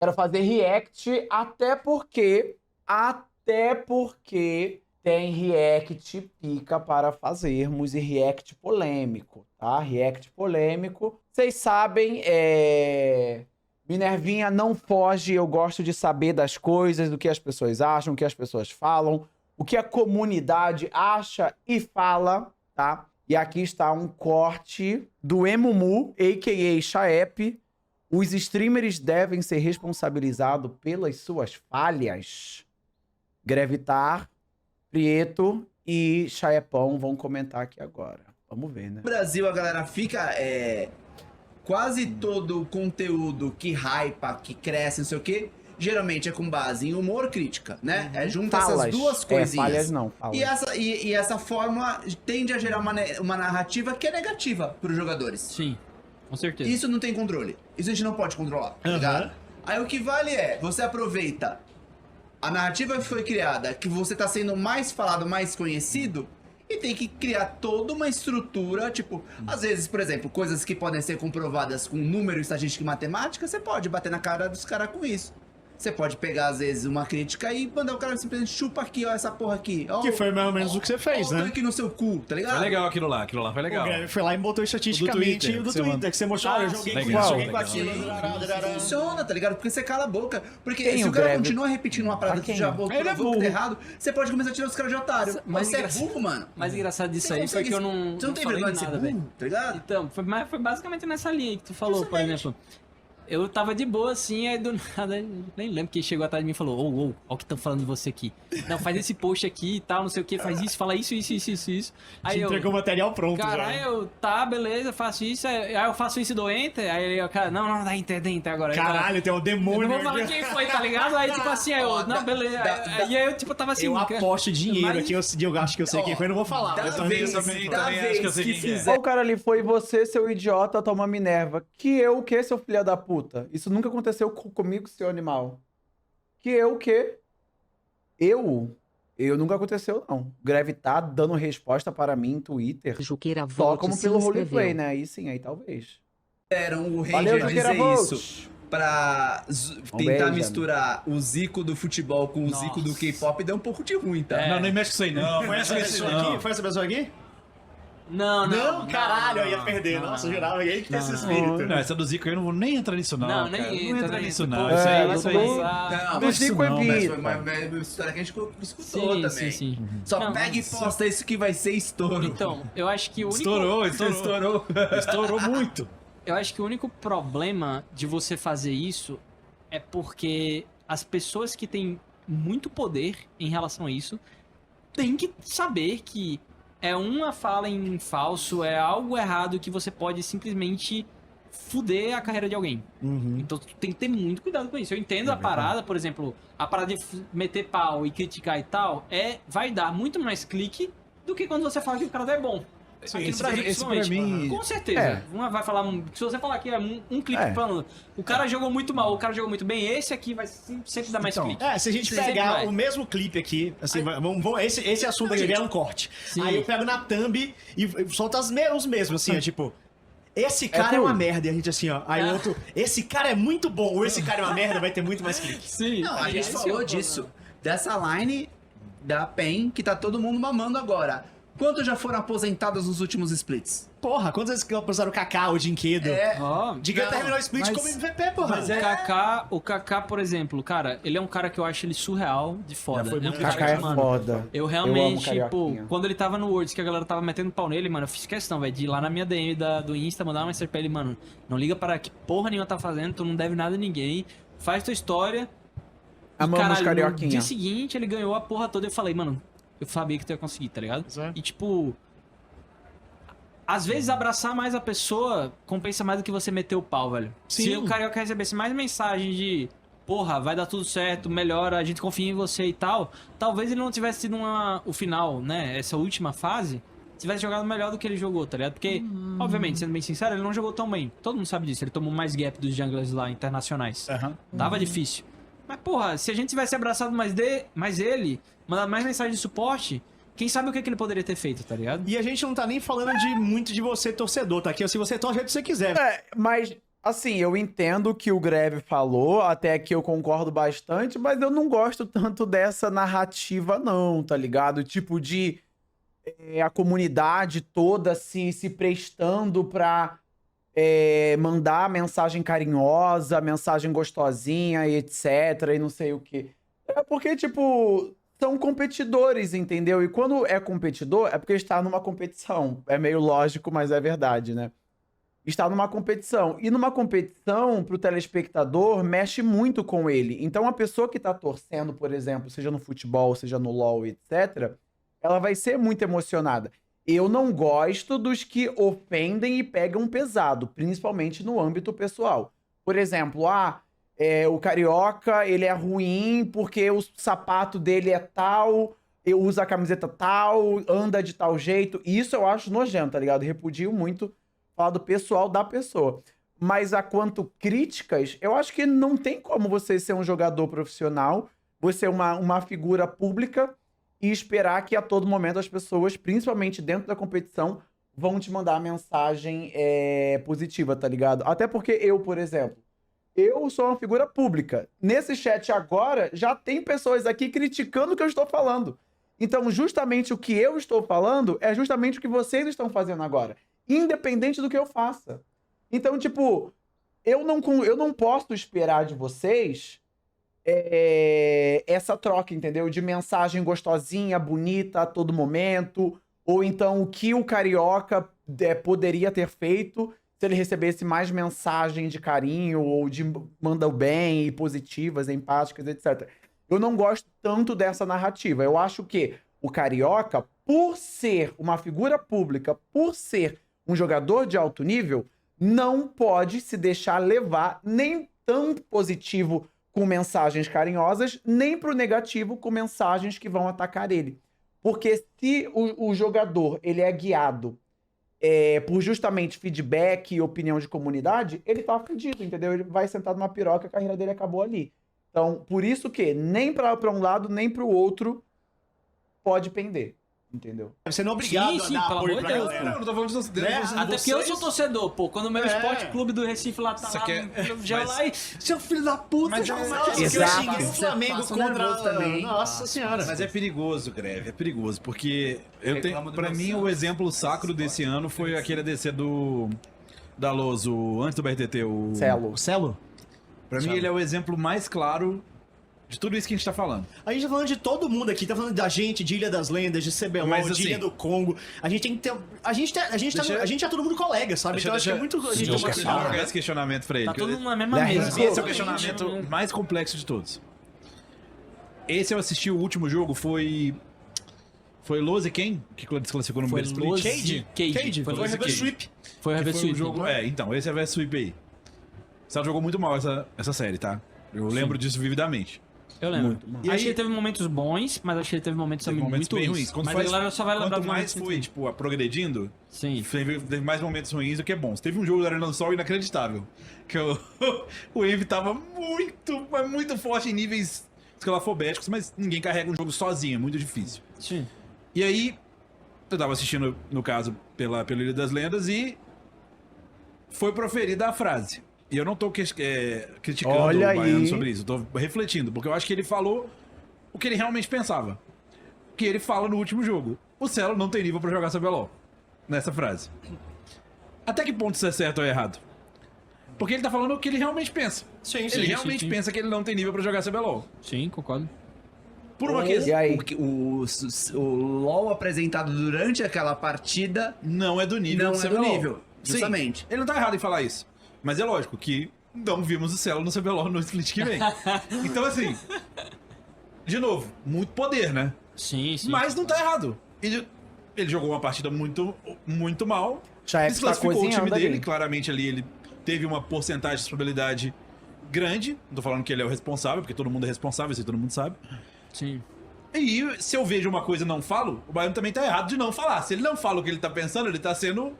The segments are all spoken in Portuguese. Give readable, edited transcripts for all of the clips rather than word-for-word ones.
Quero fazer react, até porque tem react pica para fazermos e react polêmico, tá? React polêmico. Vocês sabem, Minervinha não foge, eu gosto de saber das coisas, do que as pessoas acham, o que as pessoas falam, o que a comunidade acha e fala, tá? E aqui está um corte do Emumu, a.k.a. Chaep. Os streamers devem ser responsabilizados pelas suas falhas. Grevitar, Prieto e Chaepão vão comentar aqui agora. Vamos ver, né? No Brasil, a galera fica... quase todo o conteúdo que hypa, que cresce, não sei o quê, geralmente é com base em humor e crítica, né? Junta essas duas coisinhas. Falhas não, falhas. E essa fórmula tende a gerar uma narrativa que é negativa para os jogadores. Sim, com certeza. Isso não tem controle. Isso a gente não pode controlar, tá ligado? Aí o que vale é, você aproveita a narrativa que foi criada, que você tá sendo mais falado, mais conhecido, e tem que criar toda uma estrutura, tipo, às vezes, por exemplo, coisas que podem ser comprovadas com número, estatística e matemática, você pode bater na cara dos caras com isso. Você pode pegar, às vezes, uma crítica e mandar o cara simplesmente chupa aqui, ó, essa porra aqui. Ó, que foi mais ou menos o que você fez, né? aqui no seu cu, tá ligado? Foi legal aquilo lá foi legal. O Greve foi lá e botou estatisticamente O do do Twitter, que você mostrou, olha, eu joguei com isso, joguei com aquilo. Funciona, tá ligado? Porque você cala a boca. Porque Quem se o o cara Greve? continua repetindo uma parada que já botou Ele é burro. errado, você pode começar a tirar os caras de otário. Mas Você é engraçado- burro, mano. Mais engraçado disso Você aí foi consegue- que eu não Você não tem falei vergonha de ser nada, burro, velho. tá ligado? Então, foi basicamente nessa linha que tu falou, por exemplo. Eu tava de boa assim, aí do nada, nem lembro quem chegou atrás de mim e falou: Ô, ó o que estão falando de você aqui. Não, faz esse post aqui e tal, não sei o que, faz isso, fala isso. Aí Te eu, entregou o material pronto caralho, já. eu, tá, beleza, faço isso, aí eu faço isso e dou enter, aí ele, cara, não, dá enter agora. Caralho, tem um Eu demônio não vou falar aqui. quem foi, tá ligado? Aí, tipo assim, aí eu, não, beleza. E aí eu, tipo, tava assim. Eu aposto dinheiro mas- aqui, eu acho que eu sei quem foi, eu não vou falar. Da mas também- vez, também- da também acho que eu vez sei que quem é. fizer... O cara ali foi você, seu idiota, toma Minerva. Que eu o quê, seu filho da puta? Isso nunca aconteceu comigo, seu animal. Que eu o quê? Eu nunca aconteceu, não. Greve tá dando resposta para mim em Twitter. Juqueira Só Volt como se pelo inscreveu. roleplay, né? Aí sim, aí talvez. Deram o Valeu, Ranger Juqueira dizer Volt. isso pra tentar beijo, misturar o Zico do futebol com o Zico do Nossa. K-pop, deu um pouco de ruim, tá? Não, nem mexe com isso aí, não. Foi essa pessoa aqui? Foi essa pessoa aqui? Não, Caralho, eu ia não, perder. não, Nossa, não. eu jurava que ele que tem esse Não. espírito. Não, essa do Zico aí eu não vou nem entrar nisso, não. Não, nem cara. entra, Não entra nem nisso, entra. não. Pô, Isso aí, é, isso do- aí. Não, Do mas Zico não, é mas vida. foi uma história que a gente escutou Sim, também. sim. Só Não, pega e posta isso que vai ser estouro. Então, eu acho que o único... Estourou. Estourou muito. Eu acho que o único problema de você fazer isso é porque as pessoas que têm muito poder em relação a isso têm que saber que é uma fala em falso, é algo errado que você pode simplesmente fuder a carreira de alguém. Então tu tem que ter muito cuidado com isso. Eu entendo a parada, por exemplo, a parada de meter pau e criticar e tal, vai dar muito mais clique do que quando você fala que o cara é bom. Sim, Aqui no esse Brasil, pra principalmente. mim- Com certeza. É. Uma vai falar. Se você falar que é um clipe É. falando, o cara jogou muito mal, o cara jogou muito bem, esse aqui vai sempre dar mais Então, clique. É, se a gente Sempre pegar vai. o mesmo clipe aqui, assim, esse assunto aqui é um corte. Sim. Aí eu pego na thumb e solto os mesmos, assim, ó, tipo... Esse cara é cool. uma merda, e a gente assim, ó. Aí o outro, esse cara é muito bom, ou esse cara é uma merda, vai ter muito mais clique. Sim. Não, a gente falou disso. Dessa line da PEN que tá todo mundo mamando agora. Quantos já foram aposentados nos últimos splits? Porra, quantas vezes que passaram o Kaká, o Dinquedo? Ó, Dinquedo não, terminou o split mas- como MVP, porra. mas é- o Kaká, por exemplo, cara, ele é um cara que eu acho ele surreal de foda. Já foi É um muito cara Kaká que, é mano, foda. Eu amo realmente, Carioquinha. pô, quando ele tava no Worlds, que a galera tava metendo pau nele, mano, eu fiz questão, velho, de ir lá na minha DM do Insta, mandar uma mensagem pra ele, mano, não liga para que porra nenhuma tá fazendo, tu não deve nada a ninguém, faz tua história. E, Amamos caralho, Carioquinha. no dia seguinte, ele ganhou a porra toda, eu falei, mano, eu sabia que tu ia conseguir, tá ligado? Isso é. E, tipo, às vezes abraçar mais a pessoa compensa mais do que você meter o pau, velho. Se Sim. o Carioca recebesse mais mensagem de porra, vai dar tudo certo, melhora, a gente confia em você e tal, talvez ele não tivesse tido o final, né, essa última fase, tivesse jogado melhor do que ele jogou, tá ligado? Porque, obviamente, sendo bem sincero, ele não jogou tão bem. Todo mundo sabe disso, ele tomou mais gap dos junglers lá, internacionais. Tava difícil. Mas, porra, se a gente tivesse abraçado mais ele, mandado mais mensagem de suporte, quem sabe o que ele poderia ter feito, tá ligado? E a gente não tá nem falando muito de você, torcedor, tá aqui? Se você torce, é o que você quiser. É, mas Assim, eu entendo o que o Greve falou, até que eu concordo bastante, mas eu não gosto tanto dessa narrativa não, tá ligado? Tipo de a comunidade toda se prestando pra mandar mensagem carinhosa, mensagem gostosinha e etc, e não sei o quê. É porque, tipo, são competidores, entendeu? E quando é competidor, é porque está numa competição. É meio lógico, mas é verdade, né? Está numa competição. E numa competição, pro telespectador, mexe muito com ele. Então, a pessoa que tá torcendo, por exemplo, seja no futebol, seja no LoL, etc., ela vai ser muito emocionada. Eu não gosto dos que ofendem e pegam pesado, principalmente no âmbito pessoal. Por exemplo, o carioca, ele é ruim porque o sapato dele é tal, eu uso a camiseta tal, anda de tal jeito. Isso eu acho nojento, tá ligado? Repudio muito falar do pessoal da pessoa. Mas a quanto críticas, eu acho que não tem como você ser um jogador profissional, você uma figura pública e esperar que a todo momento as pessoas, principalmente dentro da competição, vão te mandar mensagem positiva, tá ligado? Até porque eu, por exemplo, eu sou uma figura pública. Nesse chat agora, já tem pessoas aqui criticando o que eu estou falando. Então, justamente o que eu estou falando é justamente o que vocês estão fazendo agora. Independente do que eu faça. Então, tipo, eu não posso esperar de vocês essa troca, entendeu? De mensagem gostosinha, bonita a todo momento. Ou então o que o carioca poderia ter feito se ele recebesse mais mensagem de carinho ou de manda o bem e positivas, empáticas, etc. Eu não gosto tanto dessa narrativa. Eu acho que o carioca, por ser uma figura pública, por ser um jogador de alto nível, não pode se deixar levar nem tão positivo com mensagens carinhosas, nem pro negativo com mensagens que vão atacar ele. Porque se o jogador ele é guiado por justamente feedback e opinião de comunidade, ele tá fudido, entendeu? Ele vai sentar numa piroca, a carreira dele acabou ali. Então, por isso que nem pra um lado, nem pro outro pode pender. Entendeu? Você não é obrigado Sim, a dar pelo apoio amor de pra Deus, galera. Eu não tô falando disso. Até porque eu sou torcedor, pô. Quando o meu Esporte Clube do Recife lá tá Você lá, quer- eu já mas- lá e... Seu filho da puta, Mas já é- começa a- Nossa, Exato. que eu xinguei o Flamengo Passa contra... nervoso também. Nossa senhora. Mas é perigoso, Greve, é perigoso, porque Reclamo do pra meu mim Santos. o exemplo sacro desse ano foi aquele ADC da Loso, antes do BRTT, o... Celo. O Celo? Pra mim ele é o exemplo mais claro de tudo isso que a gente tá falando. A gente tá falando de todo mundo aqui, tá falando da gente, de Ilha das Lendas, de CBLOL, Mas, de assim, Ilha do Congo. A gente tem que ter... A gente é todo mundo colega, sabe? Então acho que é muito... A gente Deixa tem eu uma jogar esse questionamento pra ele. Tá que todo eu- mundo na mesma mesa. Esse Esse é o Exatamente. questionamento mais complexo de todos. Esse eu assisti o último jogo, foi Loz e quem? Que desclassificou no Foi primeiro Loz split? e Cage, Foi foi Loz e Reverse Cage. Sweep. Foi o Que Reverse foi o Sweep. jogo. Então, esse é Reverse Sweep aí. O Celo jogou muito mal essa série, tá? Eu lembro disso vividamente. Eu lembro. E Acho aí- que ele teve momentos bons, mas acho que ele teve momentos Teve também momentos muito bem ruins. ruins. Quando Mas foi- a galera só vai lembrar Quanto dos mais momentos foi, tipo, progredindo, Sim. teve mais momentos ruins do que bons. Teve um jogo da Arena do Sol inacreditável. Que o Envy tava muito forte em níveis escalafobéticos, mas ninguém carrega um jogo sozinho, é muito difícil. Sim. E aí, eu tava assistindo, no caso, pela Ilha das Lendas e foi proferida a frase. E eu não tô criticando Olha o Baiano aí. sobre isso, eu tô refletindo, porque eu acho que ele falou o que ele realmente pensava. Que ele fala no último jogo. O Celo não tem nível pra jogar CBLOL. Nessa frase. Até que ponto isso é certo ou errado? Porque ele tá falando o que ele realmente pensa. Sim, Ele realmente pensa que ele não tem nível pra jogar CBLOL. Sim, concordo. Por uma E questão. aí? O LoL apresentado durante aquela partida Não é do nível não do é do CBLOL. nível, Sim, justamente. ele não tá errado em falar isso. Mas é lógico que não vimos o Celo no CBLOL no split que vem. Então, assim. De novo, muito poder, né? Sim, sim. Mas não tá errado. Ele jogou uma partida muito mal. Já é que tá Desclassificou o time cozinhando dele. ali. Claramente ali ele teve uma porcentagem de probabilidade grande. Não tô falando que ele é o responsável, porque todo mundo é responsável, isso aí todo mundo sabe. Sim. E se eu vejo uma coisa e não falo, o Baiano também tá errado de não falar. Se ele não fala o que ele tá pensando, ele tá sendo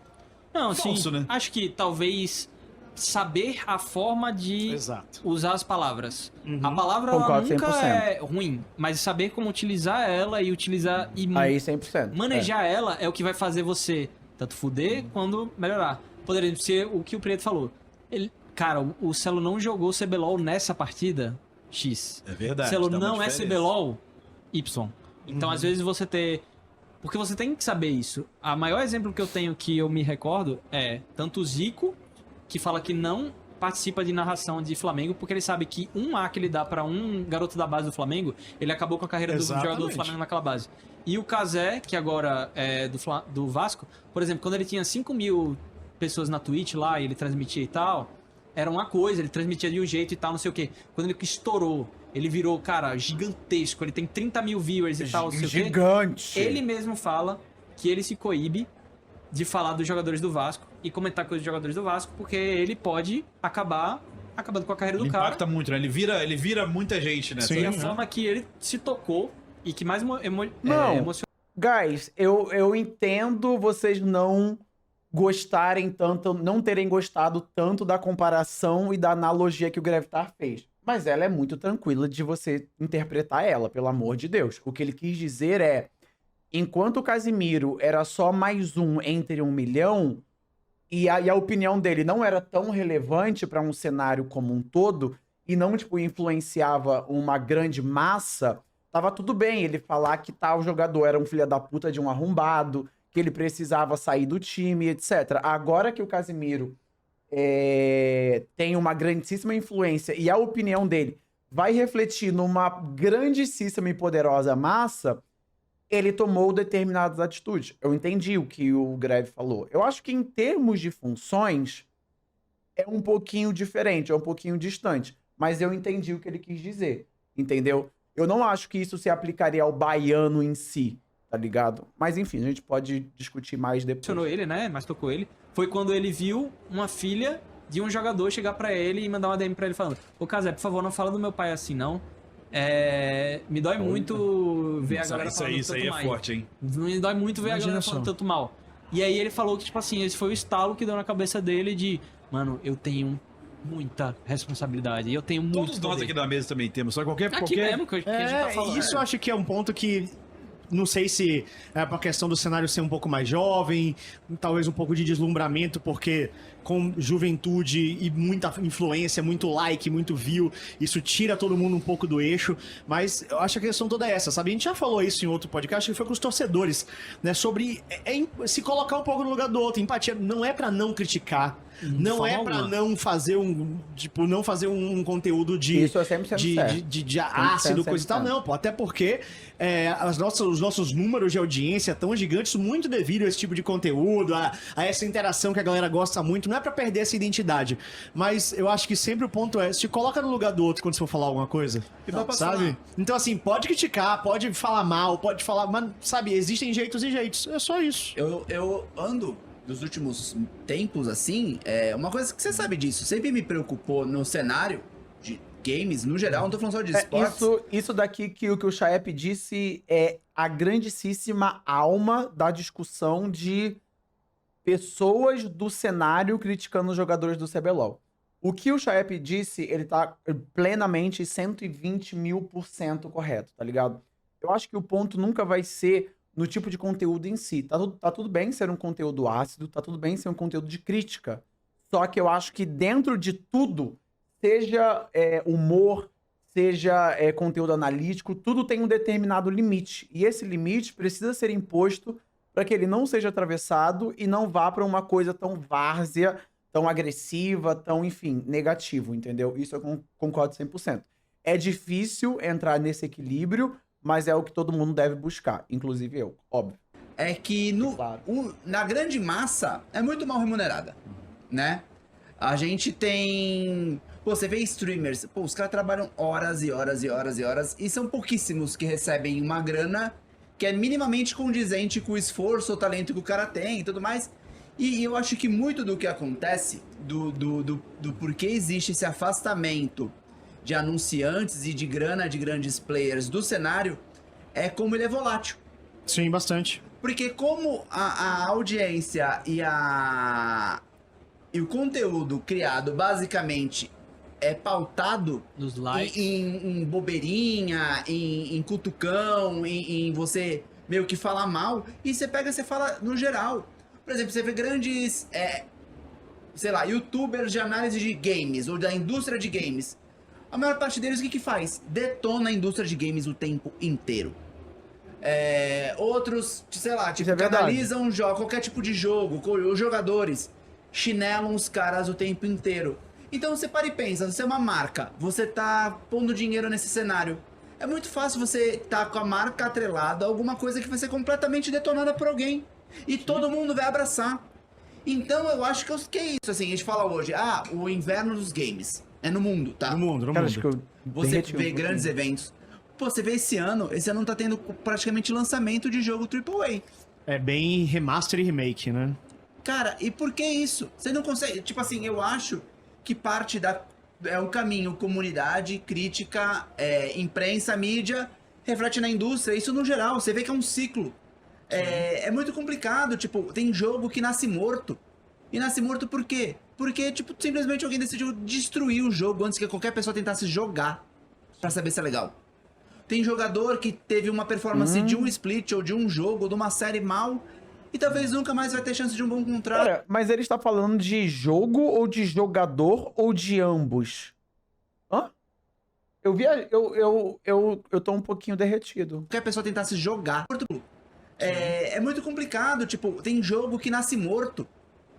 Não, falso, sim. né? Acho que talvez saber a forma de Exato. usar as palavras. A palavra ela Concordo nunca 100%. é ruim, mas saber como utilizar ela e utilizar e Aí 100%. manejar ela é o que vai fazer você tanto fuder quanto melhorar. Poderia ser o que o Preto falou. cara, o Celo não jogou CBLOL nessa partida X. É verdade. Celo dá uma não é diferença. CBLOL Y. Então, às vezes, você ter... Porque você tem que saber isso. A maior exemplo que eu tenho que eu me recordo é tanto o Zico, que fala que não participa de narração de Flamengo, porque ele sabe que um A que ele dá pra um garoto da base do Flamengo, ele acabou com a carreira do jogador do Flamengo naquela base. E o Cazé, que agora é do Vasco, por exemplo, quando ele tinha 5 mil pessoas na Twitch lá, e ele transmitia e tal, era uma coisa, ele transmitia de um jeito e tal, não sei o quê. Quando ele estourou, ele virou, cara, gigantesco, ele tem 30 mil viewers e tal, não sei o quê. Gigante. Ele mesmo fala que ele se coíbe de falar dos jogadores do Vasco e comentar coisas dos jogadores do Vasco, porque ele pode acabar acabando com a carreira Ele do cara. impacta muito, né? Ele vira muita gente nessa. E a forma que ele se tocou e que mais Não. emocionou. Guys, eu entendo vocês não gostarem tanto, não terem gostado tanto da comparação e da analogia que o Gravitar fez. Mas ela é muito tranquila de você interpretar ela, pelo amor de Deus. O que ele quis dizer é, enquanto o Casimiro era só mais um entre 1 milhão, e a opinião dele não era tão relevante para um cenário como um todo, e não, tipo, influenciava uma grande massa, tava tudo bem ele falar que tal jogador era um filho da puta de um arrombado, que ele precisava sair do time, etc. Agora que o Casimiro tem uma grandíssima influência e a opinião dele vai refletir numa grandíssima e poderosa massa, ele tomou determinadas atitudes. Eu entendi o que o Greve falou. Eu acho que em termos de funções é um pouquinho diferente, é um pouquinho distante, mas eu entendi o que ele quis dizer, entendeu? Eu não acho que isso se aplicaria ao baiano em si, tá ligado? Mas enfim, a gente pode discutir mais depois. Emocionou ele, né? Mas tocou ele. Foi quando ele viu uma filha de um jogador chegar pra ele e mandar uma DM pra ele falando: ô Casé, por favor, não fala do meu pai assim, não. Me dói muito ver a galera falando Isso aí tanto é mal. forte, hein? Me dói muito ver a galera falando tanto mal. E aí ele falou que, tipo assim, esse foi o estalo que deu na cabeça dele de, mano, eu tenho muita responsabilidade. Eu tenho muito Todos nós poder. aqui da mesa também temos, só qualquer... Aqui mesmo que a gente tá falando. Isso eu acho que é um ponto que... Não sei se é pra questão do cenário ser um pouco mais jovem, talvez um pouco de deslumbramento, porque com juventude e muita influência, muito like, muito view, isso tira todo mundo um pouco do eixo, mas eu acho que a questão toda é essa, sabe? A gente já falou isso em outro podcast, que foi com os torcedores, né? Sobre se colocar um pouco no lugar do outro, empatia. Não é pra não criticar, não é pra não fazer um conteúdo de... Isso é 100% certo. de ácido, coisa e tal, não, pô. Até porque os nossos números de audiência tão gigantes, muito devido a esse tipo de conteúdo, a essa interação que a galera gosta muito. Não é pra perder essa identidade, mas eu acho que sempre o ponto é, se coloca no lugar do outro quando você for falar alguma coisa, sabe? Então assim, pode criticar, pode falar mal, pode falar, mas sabe, existem jeitos e jeitos, é só isso. Eu ando nos últimos tempos, assim, uma coisa que você sabe disso, sempre me preocupou no cenário de games, no geral, não tô falando só de esportes. Isso daqui que o Chaep disse é a grandíssima alma da discussão de pessoas do cenário criticando os jogadores do CBLOL. O que o Chaep disse, ele tá plenamente 120.000% correto, tá ligado? Eu acho que o ponto nunca vai ser no tipo de conteúdo em si. Tá tudo bem ser um conteúdo ácido, tá tudo bem ser um conteúdo de crítica. Só que eu acho que dentro de tudo, seja humor, seja conteúdo analítico, tudo tem um determinado limite. E esse limite precisa ser imposto para que ele não seja atravessado e não vá para uma coisa tão várzea, tão agressiva, tão, enfim, negativo, entendeu? Isso eu concordo 100%. É difícil entrar nesse equilíbrio, mas é o que todo mundo deve buscar, inclusive eu, óbvio. É que na grande massa é muito mal remunerada, né? A gente tem... Pô, você vê streamers, pô, os caras trabalham horas e horas e horas e horas e são pouquíssimos que recebem uma grana que é minimamente condizente com o esforço, o talento que o cara tem e tudo mais. E eu acho que muito do que acontece, do porquê existe esse afastamento de anunciantes e de grana de grandes players do cenário, é como ele é volátil. Sim, bastante. Porque como a audiência e o conteúdo criado basicamente é pautado nos likes, em bobeirinha, em cutucão, em você meio que falar mal, e você fala no geral. Por exemplo, você vê grandes sei lá, youtubers de análise de games ou da indústria de games. A maior parte deles o que faz? Detona a indústria de games o tempo inteiro. Outros, sei lá, tipo, é que verdade. analisam qualquer tipo de jogo, os jogadores chinelam os caras o tempo inteiro. Então você para e pensa, você é uma marca, você tá pondo dinheiro nesse cenário. É muito fácil você tá com a marca atrelada a alguma coisa que vai ser completamente detonada por alguém. E todo mundo vai abraçar. Então eu acho que é isso, assim, a gente fala hoje, o inverno dos games. É no mundo, tá? No mundo, no Cara, mundo. acho que eu Você derreti um vê pouquinho. grandes eventos. Pô, você vê esse ano tá tendo praticamente lançamento de jogo AAA. É bem remaster e remake, né? Cara, e por que isso? Você não consegue. Tipo assim, eu acho que parte é um caminho, comunidade, crítica, imprensa, mídia, reflete na indústria, isso no geral. Você vê que é um ciclo. É muito complicado. Tipo, tem jogo que nasce morto. E nasce morto por quê? Porque, tipo, simplesmente alguém decidiu destruir o jogo antes que qualquer pessoa tentasse jogar pra saber se é legal. Tem jogador que teve uma performance de um split ou de um jogo ou de uma série mal e talvez nunca mais vai ter chance de um bom contrato. Cara, mas ele está falando de jogo ou de jogador ou de ambos? Hã? Eu tô um pouquinho derretido. Qualquer pessoa tentasse jogar. É muito complicado, tipo, tem jogo que nasce morto.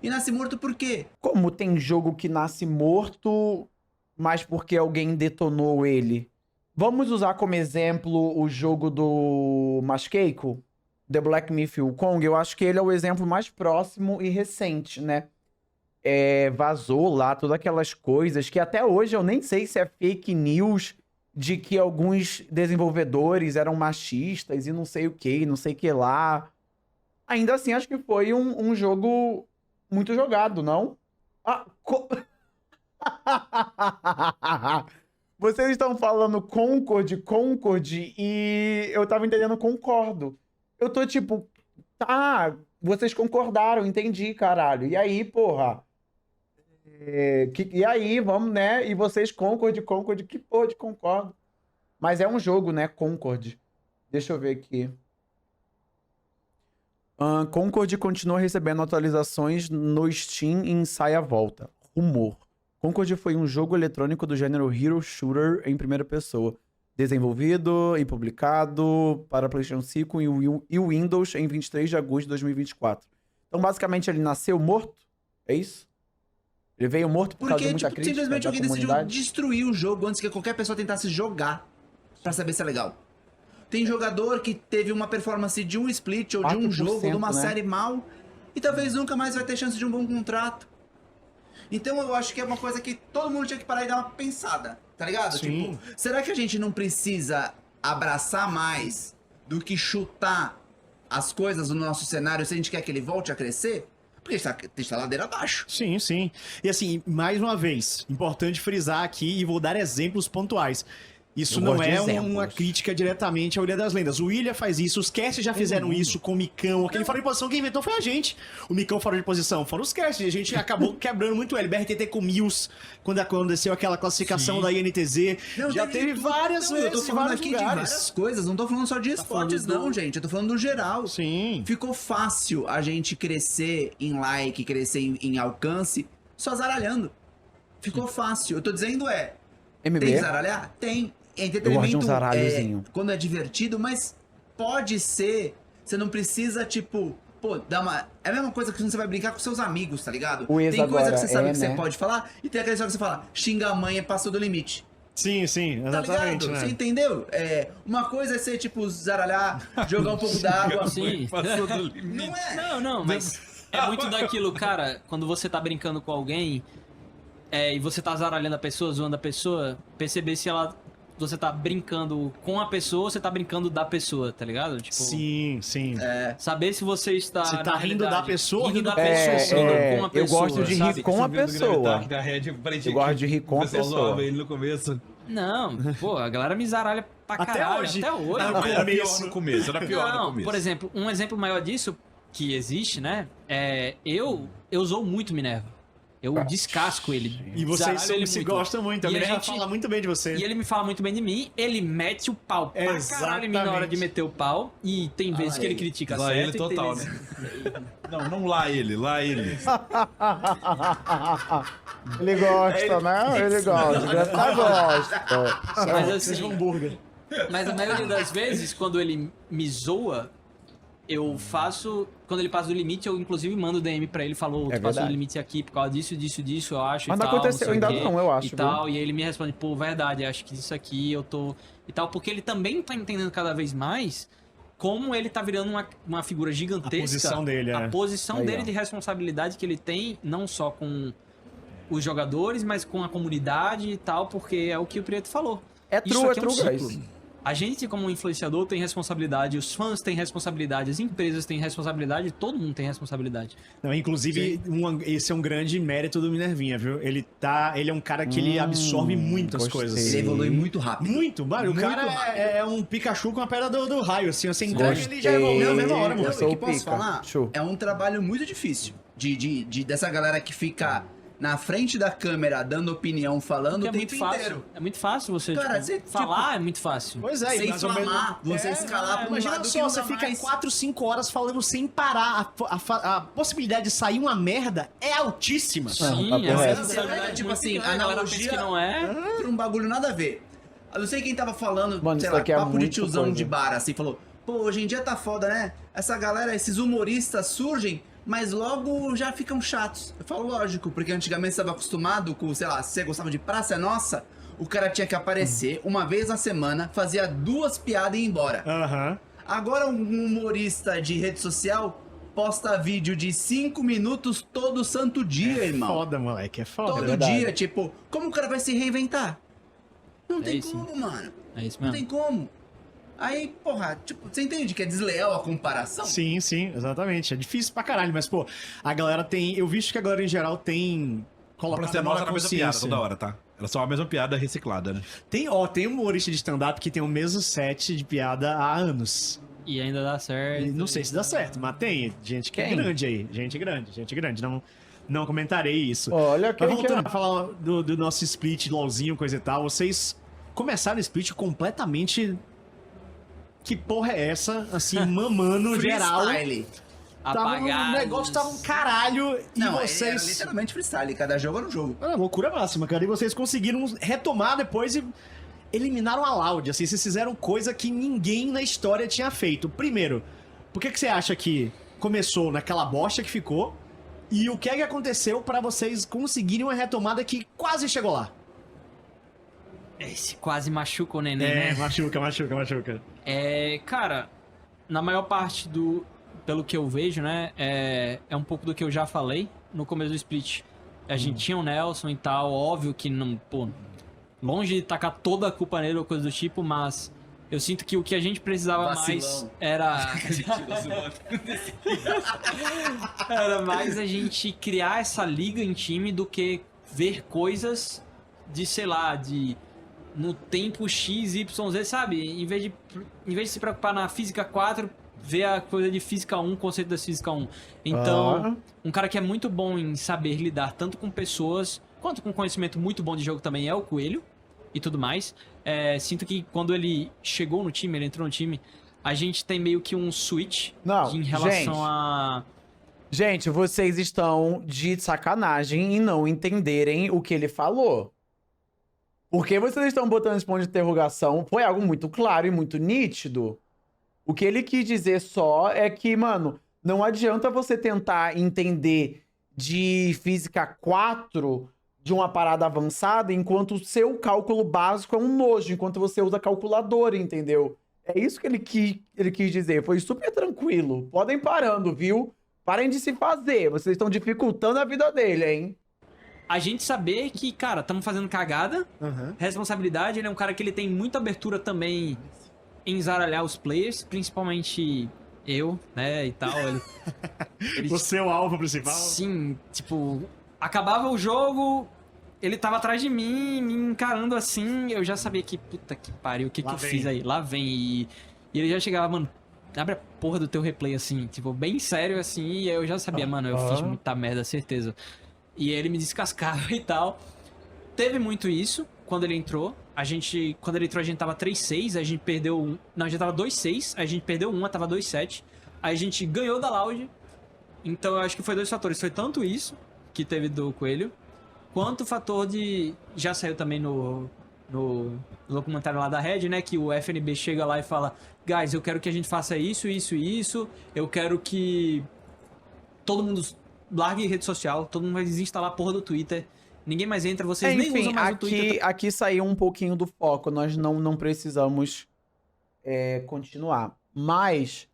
E nasce morto por quê? Como tem jogo que nasce morto, mas porque alguém detonou ele? Vamos usar como exemplo o jogo do Maskeiko, The Black Myth Wukong. Eu acho que ele é o exemplo mais próximo e recente, né? Vazou lá todas aquelas coisas que até hoje eu nem sei se é fake news de que alguns desenvolvedores eram machistas e não sei o que, não sei o que lá. Ainda assim, acho que foi um jogo muito jogado, não? Vocês estão falando Concord, e eu tava entendendo concordo. Eu tô tipo, tá, vocês concordaram, entendi, caralho. E aí, porra? E aí, vamos, né? E vocês Concord, que porra de concordo. Mas é um jogo, né? Concord. Deixa eu ver aqui. Concord continua recebendo atualizações no Steam e ensaia a volta. Rumor. Concord foi um jogo eletrônico do gênero Hero Shooter em primeira pessoa. Desenvolvido e publicado para PlayStation 5 e Windows em 23 de agosto de 2024. Então, basicamente, ele nasceu morto? É isso? Ele veio morto por causa de muita crítica simplesmente da alguém decidiu comunidade? destruir o jogo antes que qualquer pessoa tentasse jogar pra saber se é legal. Tem jogador que teve uma performance de um split ou de um 4%, jogo, de uma né? série mal, e talvez nunca mais vai ter chance de um bom contrato. Então eu acho que é uma coisa que todo mundo tinha que parar e dar uma pensada, tá ligado? Sim. Tipo, será que a gente não precisa abraçar mais do que chutar as coisas no nosso cenário se a gente quer que ele volte a crescer? Porque a gente tá ladeira abaixo. Sim, sim. E assim, mais uma vez, importante frisar aqui e vou dar exemplos pontuais. Isso Eu não gosto de é exemplos. uma crítica diretamente ao Ilha das Lendas. O Ilha faz isso, os casts já fizeram isso com o Micão. Aquele fora de posição quem inventou foi a gente. O Micão fora de posição foram os casts. A gente acabou quebrando muito ele. BRTT com Mills, quando aconteceu aquela classificação da INTZ. Não, já teve várias não, eu tô vezes, em falando vários aqui de lugares. várias coisas, não tô falando só de esportes falando não, gente, eu tô falando do geral. Sim. Ficou fácil a gente crescer em like, crescer em alcance, só zaralhando. Ficou fácil. Eu tô dizendo tem MB? zaralhar? Tem. Eu gosto de Entretenimento um zaralhozinho. quando é divertido, mas pode ser, você não precisa, tipo, pô, dar uma... É a mesma coisa que você vai brincar com seus amigos, tá ligado? O ex Tem coisa agora que você sabe que né? você pode falar, e tem aquela história que você fala, xinga a mãe e passou do limite. Sim, sim, Tá exatamente. ligado? Você Né? entendeu? Uma coisa é ser, tipo, zaralhar, jogar um pouco d'água. Sim. Passou do limite. Não é? Não, mas é muito daquilo, cara, quando você tá brincando com alguém e você tá zaralhando a pessoa, zoando a pessoa, perceber se você tá brincando com a pessoa ou você tá brincando da pessoa, tá ligado? Tipo, Sim, sim. saber se você está. Você tá na rindo da realidade, pessoa ou rindo rindo da com a pessoa, pessoa? rindo com a Eu pessoa. gosto de rir sabe? com a pessoa. Eu gosto de rir com a O pessoal pessoa. zoava ele no começo. Não, pô, a galera me zaralha pra Até caralho. hoje. Até hoje. Não, cara. Era pior no começo, era pior no Não, começo. por exemplo, um exemplo maior disso que existe, né? Eu zoo muito Minerva. Eu descasco ele. E vocês desaralho ele se muito. gostam muito, E ele a já gente- fala muito bem de você. E ele me fala muito bem de mim, ele mete o pau pra caralho em mim na hora de Exatamente. meter o pau. E tem vezes que ele ele. critica Lá certo. ele e tem total, vezes- Não lá ele, lá ele. Ele gosta, né? Ele gosta. Greta gosta. Mas Seja assim, um hambúrguer. mas a maioria das vezes, quando ele me zoa, eu faço... Quando ele passa do limite, eu inclusive mando DM pra ele, falou, tu passou verdade. do limite aqui por causa disso, eu acho, Mas e não tal, aconteceu sei o ainda quê, não, eu acho, e viu? tal, e aí ele me responde, pô, verdade, acho que isso aqui eu tô... E tal, porque ele também tá entendendo cada vez mais como ele tá virando uma figura gigantesca. A posição dele, A é. posição Aí, dele ó. de responsabilidade que ele tem, não só com os jogadores, mas com a comunidade e tal, porque é o que o Prieto falou. É Isso true, é aqui é um true, ciclo. guys. A gente, como influenciador, tem responsabilidade, os fãs têm responsabilidade, as empresas têm responsabilidade, todo mundo tem responsabilidade. Não, inclusive, esse é um grande mérito do Minervinha, viu? Ele é um cara que ele absorve muitas gostei. coisas. Ele evolui muito rápido. Muito, mano. O Muito cara rápido. é um Pikachu com a pedra do raio, assim. Você encontra Gostei. ele já evolui na mesma hora, Eu mano. Não, sou e que o posso pica. falar? Show. É um trabalho muito difícil. Dessa galera que fica na frente da câmera dando opinião, falando Porque o é muito tempo fácil. inteiro. É muito fácil você Cara, tipo, você, falar, é muito fácil. Pois é, Sem mais ou menos- inflamar, você escalar pra um Imagina lado que só, você nunca fica mais- 4, 5 horas falando sem parar. A possibilidade de sair uma merda é altíssima. Sim, papo é uma reto. responsabilidade Tipo muito assim, grande, a galera pensa analogia- que não é. Pra um bagulho nada a ver. Eu não sei quem tava falando, Mano, sei isso lá, aqui é papo de muito tiozão coisa. de bar, assim, falou, pô, hoje em dia tá foda, né? Essa galera, esses humoristas surgem, mas logo já ficam chatos. Eu falo, lógico, porque antigamente você tava acostumado com, sei lá, se você gostava de Praça é Nossa, o cara tinha que aparecer uma vez na semana, fazia 2 piadas e ir embora. Aham. Agora um humorista de rede social posta vídeo de 5 minutos todo santo dia, irmão. Foda, moleque, é foda. Todo verdade. dia, tipo, como o cara vai se reinventar? Não tem isso. como, mano. É isso Não mesmo. tem como. Aí, porra, tipo, você entende que é desleal a comparação? Sim, sim, exatamente. É difícil pra caralho, mas, pô, a galera tem. Eu visto que a galera em geral tem. Pra Colocado ser a mão nossa na a mesma piada consciência. toda hora, tá? Ela só a mesma piada reciclada, né? Tem um humorista de stand-up que tem o mesmo set de piada há anos. E ainda dá certo. E não sei se dá certo, mas tem gente que é Quem? grande aí. Gente grande. Não comentarei isso. Olha, quem Mas voltando que é? a falar do nosso split, LOLzinho, coisa e tal, vocês começaram o split completamente. Que porra é essa? Assim, mamando geral. Freestyle. Tava, o negócio tava um caralho e Não, era vocês. literalmente freestyle. Cada jogo era um jogo. Ah, loucura máxima, cara. E vocês conseguiram retomar depois e eliminaram a Loud. Assim, vocês fizeram coisa que ninguém na história tinha feito. Primeiro, por que você acha que começou naquela bosta que ficou? E o que é que aconteceu pra vocês conseguirem uma retomada que quase chegou lá? Esse quase machuca o neném, né? machuca. É, cara, na maior parte pelo que eu vejo, né, é um pouco do que eu já falei no começo do split. A gente tinha o Nelson e tal, óbvio que não, pô, longe de tacar toda a culpa nele ou coisa do tipo, mas eu sinto que o que a gente precisava mais Vacilão. era mais a gente criar essa liga em time do que ver coisas de, sei lá, de no tempo X, Y, Z, sabe? Em vez de se preocupar na física 4, ver a coisa de física 1, conceito da física 1. Então, um cara que é muito bom em saber lidar tanto com pessoas, quanto com conhecimento muito bom de jogo também é o Coelho e tudo mais. Sinto que quando ele chegou no time, ele entrou no time, a gente tem meio que um switch Não, em relação gente. a... Gente, vocês estão de sacanagem em não entenderem o que ele falou. Porque vocês estão botando esse ponto de interrogação, foi algo muito claro e muito nítido. O que ele quis dizer só é que, mano, não adianta você tentar entender de física 4 de uma parada avançada enquanto o seu cálculo básico é um nojo, enquanto você usa calculadora, entendeu? É isso que ele quis dizer. Foi super tranquilo. Podem parando, viu? Parem de se fazer. Vocês estão dificultando a vida dele, hein? A gente saber que, cara, estamos fazendo cagada, Uhum. responsabilidade, ele é um cara que ele tem muita abertura também em zaralhar os players, principalmente eu, né, e tal. Ele Você é o alvo principal? sim, tipo, acabava o jogo, ele tava atrás de mim, me encarando assim, eu já sabia que, puta que pariu, o que Lá eu vem. fiz aí? Lá vem. E ele já chegava, mano, abre a porra do teu replay, assim, tipo, bem sério, assim, e eu já sabia, mano, eu fiz muita merda, certeza. E ele me descascava e tal. Teve muito isso quando ele entrou. Quando ele entrou, a gente tava 3-6, a gente perdeu um. Não, a gente tava 2-6, a gente perdeu uma, tava 2-7. Aí a gente ganhou da Loud. Então eu acho que foi 2 fatores. Foi tanto isso que teve do Coelho, quanto o fator de. Já saiu também no documentário lá da Red, né? Que o FNB chega lá e fala: Guys, eu quero que a gente faça isso, isso e isso. Eu quero que todo mundo largue rede social, todo mundo vai desinstalar a porra do Twitter. Ninguém mais entra, vocês nem usam mais o Twitter. Aqui saiu um pouquinho do foco, nós não precisamos continuar. Mas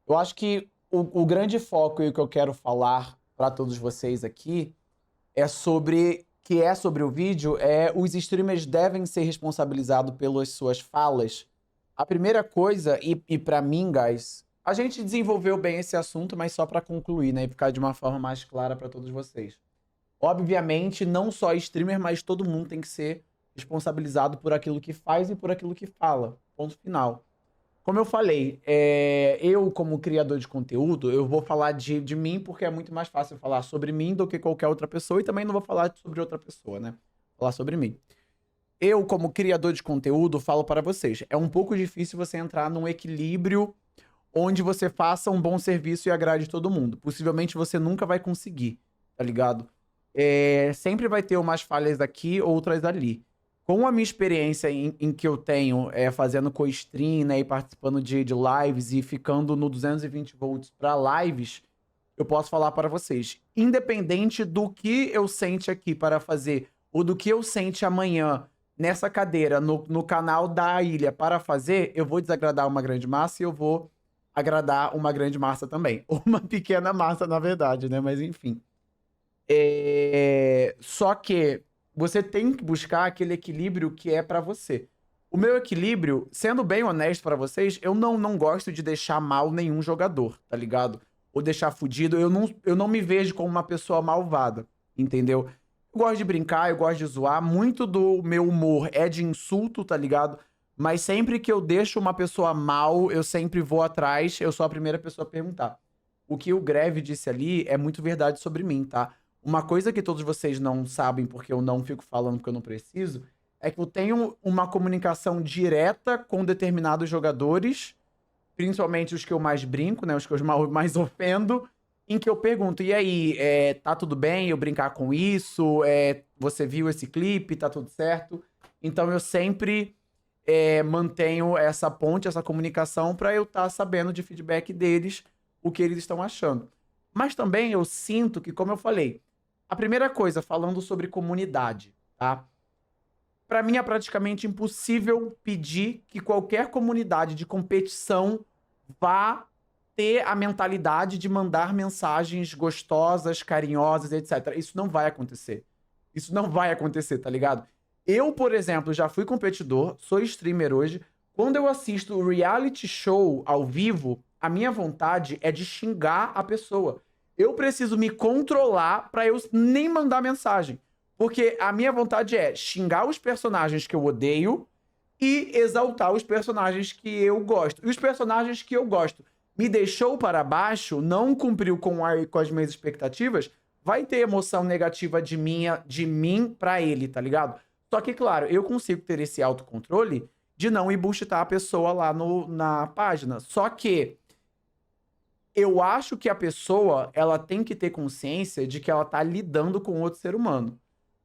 eu acho que o grande foco e o que eu quero falar para todos vocês aqui é sobre o vídeo, os streamers devem ser responsabilizados pelas suas falas. A primeira coisa, e para mim, guys, a gente desenvolveu bem esse assunto, mas só para concluir, né, e ficar de uma forma mais clara para todos vocês. Obviamente, não só streamer, mas todo mundo tem que ser responsabilizado por aquilo que faz e por aquilo que fala. Ponto final. Como eu falei, eu como criador de conteúdo, eu vou falar de mim porque é muito mais fácil falar sobre mim do que qualquer outra pessoa e também não vou falar sobre outra pessoa, né? Vou falar sobre mim. Eu, como criador de conteúdo, falo para vocês, é um pouco difícil você entrar num equilíbrio onde você faça um bom serviço e agrade todo mundo. Possivelmente você nunca vai conseguir, tá ligado? Sempre vai ter umas falhas aqui, outras ali. Com a minha experiência em que eu tenho fazendo co-stream, né, e participando de lives e ficando no 220 volts para lives, eu posso falar para vocês, independente do que eu sente aqui para fazer, ou do que eu sente amanhã nessa cadeira, no canal da ilha para fazer, eu vou desagradar uma grande massa e eu vou agradar uma grande massa também. Ou uma pequena massa, na verdade, né? Mas enfim. Só que você tem que buscar aquele equilíbrio que é pra você. O meu equilíbrio, sendo bem honesto pra vocês, eu não gosto de deixar mal nenhum jogador, tá ligado? Ou deixar fudido. Eu não me vejo como uma pessoa malvada, entendeu? Eu gosto de brincar, eu gosto de zoar. Muito do meu humor é de insulto, tá ligado? Mas sempre que eu deixo uma pessoa mal, eu sempre vou atrás, eu sou a primeira pessoa a perguntar. O que o Greve disse ali é muito verdade sobre mim, tá? Uma coisa que todos vocês não sabem, porque eu não fico falando porque eu não preciso, é que eu tenho uma comunicação direta com determinados jogadores, principalmente os que eu mais brinco, né? Os que eu mais ofendo, em que eu pergunto, e aí, tá tudo bem eu brincar com isso? Você viu esse clipe? Tá tudo certo? Então eu sempre mantenho essa ponte, essa comunicação, pra eu estar sabendo de feedback deles, o que eles estão achando. Mas também eu sinto que, como eu falei, a primeira coisa, falando sobre comunidade, tá? Pra mim é praticamente impossível pedir que qualquer comunidade de competição vá ter a mentalidade de mandar mensagens gostosas, carinhosas, etc. Isso não vai acontecer. Isso não vai acontecer, tá ligado? Eu, por exemplo, já fui competidor, sou streamer hoje. Quando eu assisto o reality show ao vivo, a minha vontade é de xingar a pessoa. Eu preciso me controlar pra eu nem mandar mensagem. Porque a minha vontade é xingar os personagens que eu odeio e exaltar os personagens que eu gosto. E os personagens que eu gosto me deixou para baixo, não cumpriu com as minhas expectativas, vai ter emoção negativa de mim pra ele, tá ligado? Só que, claro, eu consigo ter esse autocontrole de não ir bullshitar a pessoa lá na página. Só que eu acho que a pessoa, ela tem que ter consciência de que ela tá lidando com outro ser humano.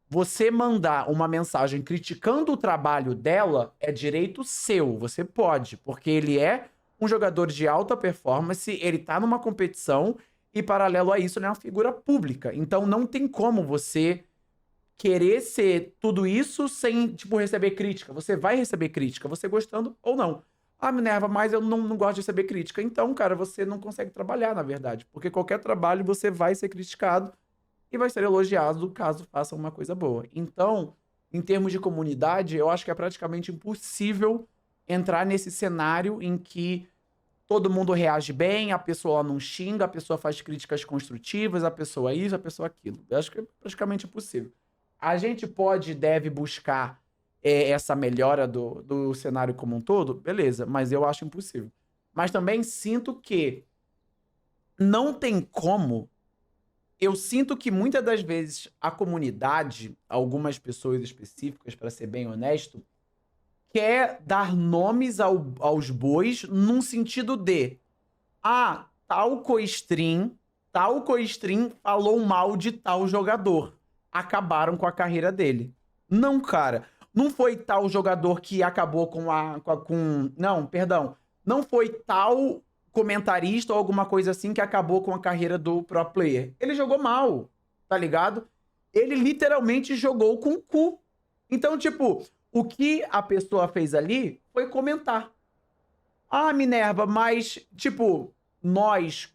Você mandar uma mensagem criticando o trabalho dela é direito seu, você pode, porque ele é um jogador de alta performance, ele tá numa competição e, paralelo a isso, ele é uma figura pública. Então não tem como você querer ser tudo isso sem, tipo, receber crítica. Você vai receber crítica, você gostando ou não. Ah, Minerva, mas eu não gosto de receber crítica. Então, cara, você não consegue trabalhar, na verdade. Porque qualquer trabalho você vai ser criticado e vai ser elogiado caso faça uma coisa boa. Então, em termos de comunidade, eu acho que é praticamente impossível entrar nesse cenário em que todo mundo reage bem, a pessoa não xinga, a pessoa faz críticas construtivas, a pessoa isso, a pessoa aquilo. Eu acho que é praticamente impossível. A gente pode e deve buscar essa melhora do cenário como um todo, beleza, mas eu acho impossível. Mas também sinto que não tem como eu sinto que muitas das vezes a comunidade, algumas pessoas específicas, para ser bem honesto, quer dar nomes aos bois num sentido de tal co-stream falou mal de tal jogador. Acabaram com a carreira dele. Não, cara. Não foi tal jogador que acabou Não, perdão. Não foi tal comentarista ou alguma coisa assim que acabou com a carreira do pro player. Ele jogou mal, tá ligado? Ele literalmente jogou com o cu. Então, tipo, o que a pessoa fez ali foi comentar. Minerva, mas, tipo, nós,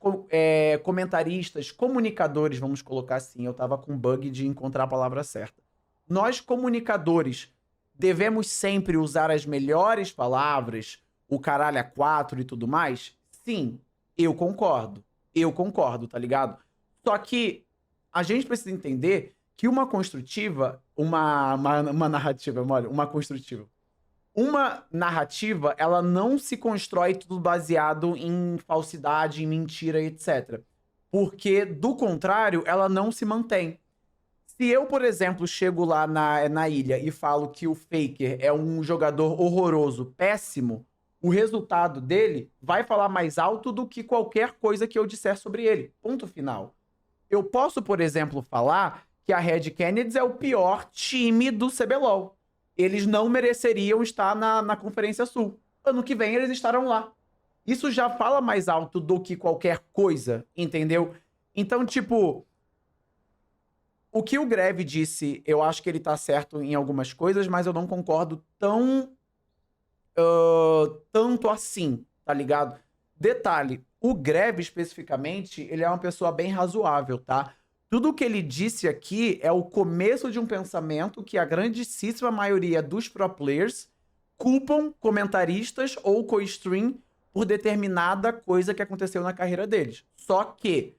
comentaristas, comunicadores, vamos colocar assim, eu tava com bug de encontrar a palavra certa. Nós, comunicadores, devemos sempre usar as melhores palavras, o caralho a 4 e tudo mais? Sim, eu concordo, tá ligado? Só que a gente precisa entender que uma construtiva, uma narrativa, olha, uma construtiva. Uma narrativa, ela não se constrói tudo baseado em falsidade, em mentira, etc. Porque, do contrário, ela não se mantém. Se eu, por exemplo, chego lá na ilha e falo que o Faker é um jogador horroroso, péssimo, o resultado dele vai falar mais alto do que qualquer coisa que eu disser sobre ele. Ponto final. Eu posso, por exemplo, falar que a Red Kennedy é o pior time do CBLOL. Eles não mereceriam estar na Conferência Sul. Ano que vem eles estarão lá. Isso já fala mais alto do que qualquer coisa, entendeu? Então, tipo, o que o Greve disse, eu acho que ele tá certo em algumas coisas, mas eu não concordo tanto assim, tá ligado? Detalhe, o Greve especificamente, ele é uma pessoa bem razoável, tá? Tudo que ele disse aqui é o começo de um pensamento que a grandíssima maioria dos pro players culpam comentaristas ou co-stream por determinada coisa que aconteceu na carreira deles. Só que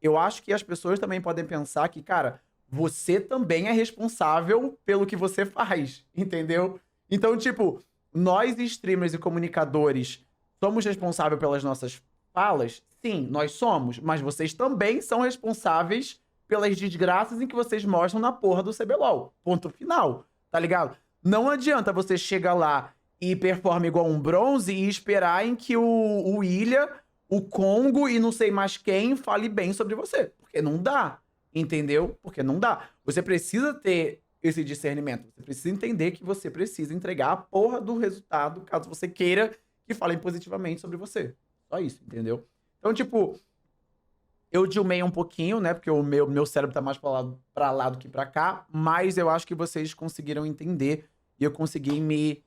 eu acho que as pessoas também podem pensar que, cara, você também é responsável pelo que você faz, entendeu? Então, tipo, nós streamers e comunicadores somos responsáveis pelas nossas falas? Sim, nós somos, mas vocês também são responsáveis pelas desgraças em que vocês mostram na porra do CBLOL. Ponto final, tá ligado? Não adianta você chegar lá e performa igual um bronze e esperar em que o Ilha, o Congo e não sei mais quem fale bem sobre você. Porque não dá, entendeu? Porque não dá. Você precisa ter esse discernimento. Você precisa entender que você precisa entregar a porra do resultado caso você queira que falem positivamente sobre você. Só isso, entendeu? Então, tipo, eu dilmei um pouquinho, né? Porque o meu cérebro tá mais pra lá do que pra cá. Mas eu acho que vocês conseguiram entender e eu consegui me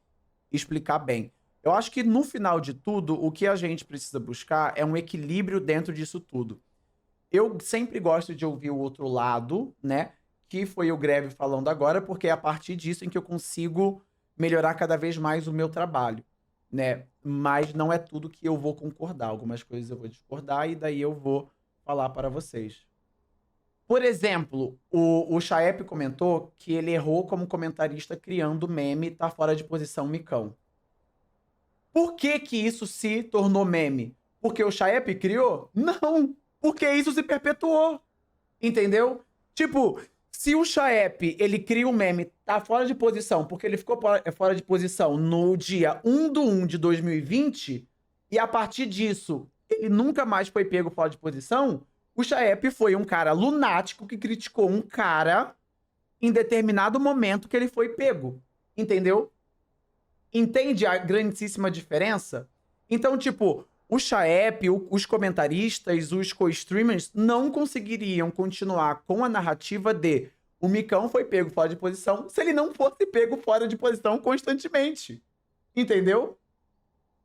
explicar bem. Eu acho que no final de tudo, o que a gente precisa buscar é um equilíbrio dentro disso tudo. Eu sempre gosto de ouvir o outro lado, né? Que foi o Greve falando agora, porque é a partir disso em que eu consigo melhorar cada vez mais o meu trabalho, né? Mas não é tudo que eu vou concordar. Algumas coisas eu vou discordar e daí eu vou falar para vocês. Por exemplo, o Chaep comentou que ele errou como comentarista criando meme tá fora de posição micão. Por que que isso se tornou meme? Porque o Chaep criou? Não! Porque isso se perpetuou. Entendeu? Tipo, se o Chaep, ele cria um meme, tá fora de posição, porque ele ficou fora de posição no dia 1/1 de 2020, e a partir disso, ele nunca mais foi pego fora de posição, o Chaep foi um cara lunático que criticou um cara em determinado momento que ele foi pego. Entendeu? Entende a grandíssima diferença? Então, tipo, o Chaep, os comentaristas, os co-streamers não conseguiriam continuar com a narrativa de o Micão foi pego fora de posição se ele não fosse pego fora de posição constantemente. Entendeu?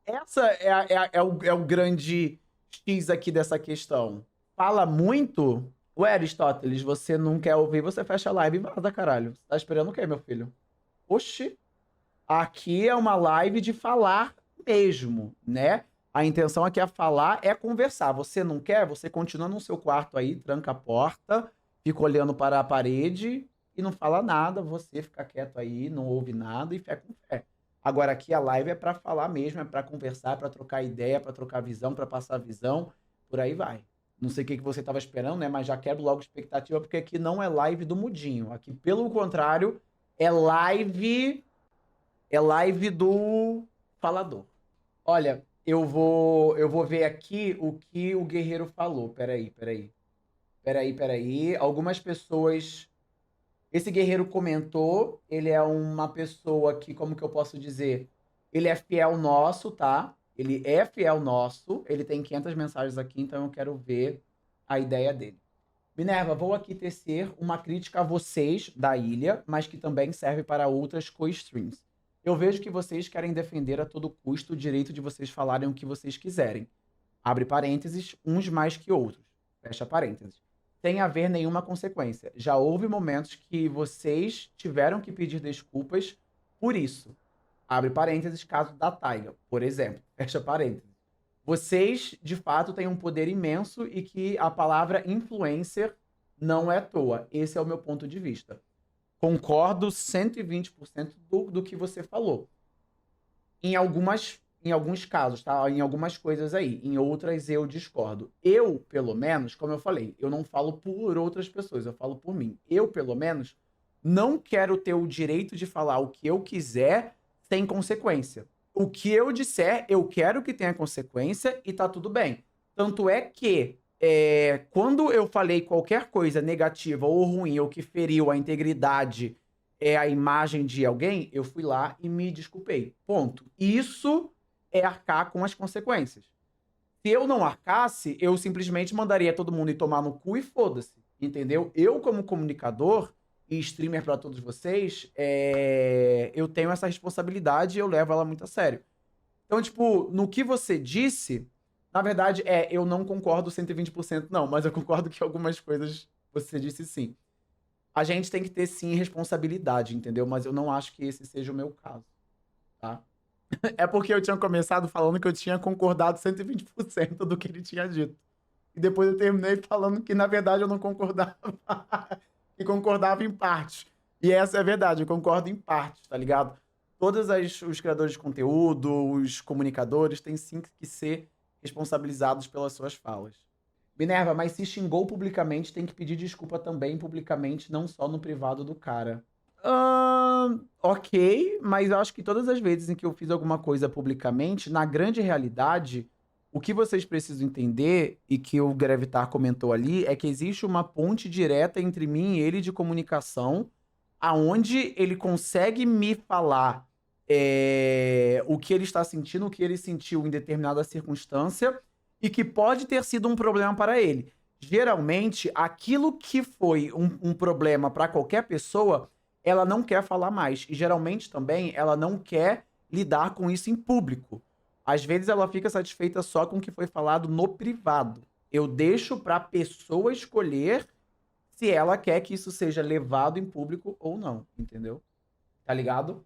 Essa é o grande X aqui dessa questão. Fala muito? Ué, Aristóteles, você não quer ouvir, você fecha a live e vaza, caralho. Você tá esperando o quê, meu filho? Oxi. Aqui é uma live de falar mesmo, né? A intenção aqui é falar, é conversar. Você não quer? Você continua no seu quarto aí, tranca a porta, fica olhando para a parede e não fala nada. Você fica quieto aí, não ouve nada e fé com fé. Agora aqui a live é para falar mesmo, é para conversar, para trocar ideia, para trocar visão, para passar visão, por aí vai. Não sei o que você estava esperando, né? Mas já quebro logo a expectativa, porque aqui não é live do Mudinho. Aqui, pelo contrário, é live do falador. Olha, eu vou ver aqui o que o Guerreiro falou. Peraí. Algumas pessoas... Esse Guerreiro comentou, ele é uma pessoa que, como que eu posso dizer? Ele é fiel nosso, tá? Ele é fiel nosso. Ele tem 500 mensagens aqui, então eu quero ver a ideia dele. Minerva, vou aqui tecer uma crítica a vocês da ilha, mas que também serve para outras co-streams. Eu vejo que vocês querem defender a todo custo o direito de vocês falarem o que vocês quiserem. Abre parênteses, uns mais que outros. Fecha parênteses. Sem haver nenhuma consequência. Já houve momentos que vocês tiveram que pedir desculpas por isso. Abre parênteses, caso da Taiga, por exemplo. Fecha parênteses. Vocês, de fato, têm um poder imenso e que a palavra influencer não é à toa. Esse é o meu ponto de vista. Concordo 120% do que você falou. Em alguns casos, tá? Em algumas coisas aí. Em outras eu discordo. Eu, pelo menos, como eu falei, eu não falo por outras pessoas, eu falo por mim. Eu, pelo menos, não quero ter o direito de falar o que eu quiser sem consequência. O que eu disser, eu quero que tenha consequência e tá tudo bem. Tanto é que quando eu falei qualquer coisa negativa ou ruim ou que feriu a integridade, a imagem de alguém, eu fui lá e me desculpei. Ponto. Isso é arcar com as consequências. Se eu não arcasse, eu simplesmente mandaria todo mundo ir tomar no cu e foda-se. Entendeu? Eu, como comunicador e streamer para todos vocês, eu tenho essa responsabilidade e eu levo ela muito a sério. Então, tipo, no que você disse, na verdade, eu não concordo 120% não, mas eu concordo que algumas coisas você disse sim. A gente tem que ter, sim, responsabilidade, entendeu? Mas eu não acho que esse seja o meu caso, tá? É porque eu tinha começado falando que eu tinha concordado 120% do que ele tinha dito. E depois eu terminei falando que, na verdade, eu não concordava. E concordava em partes. E essa é a verdade, eu concordo em partes, tá ligado? Todos os criadores de conteúdo, os comunicadores, têm sim que ser responsabilizados pelas suas falas. Minerva, mas se xingou publicamente, tem que pedir desculpa também publicamente, não só no privado do cara. Ok, mas eu acho que todas as vezes em que eu fiz alguma coisa publicamente, na grande realidade, o que vocês precisam entender, e que o Grevitar comentou ali, é que existe uma ponte direta entre mim e ele de comunicação, aonde ele consegue me falar o que ele está sentindo, o que ele sentiu em determinada circunstância, e que pode ter sido um problema para ele. Geralmente, aquilo que foi um problema para qualquer pessoa, ela não quer falar mais. E geralmente também ela não quer lidar com isso em público. Às vezes ela fica satisfeita só com o que foi falado no privado. Eu deixo para a pessoa escolher se ela quer que isso seja levado em público ou não, entendeu? Tá ligado?